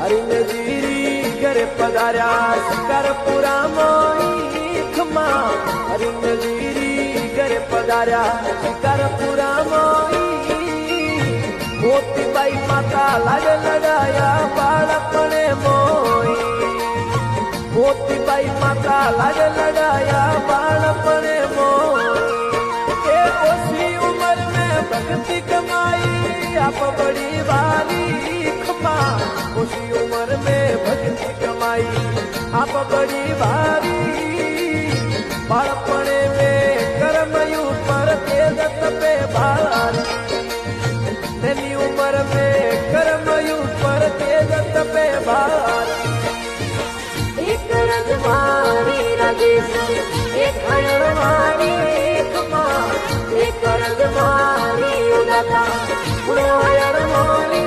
हरिने जीरी घरे पधार्या शिकारपुरा मोईखमा हरिने जीरी घरे पधार्या शिकारपुरा मोई मोतीबाई माता लागे लड़ाया बाळपणे मोई मोतीबाई माता लागे लड़ाया बाळपणे मोई ए ओसी उम्र में भक्ति कमाई आप बड़ी वाली खमा ओसी उम्र में भक्ति कमाई आप बड़ी भारी बाळपणे में कर्मयु पर तेज तपे भारी तेनी उम्र में कर्मयु पर तेज तपे भारी एक रजवाड़ी राजेश्वरी एक हरवाड़ी खमा एक रजवाड़ी उदाता हरवाड़ी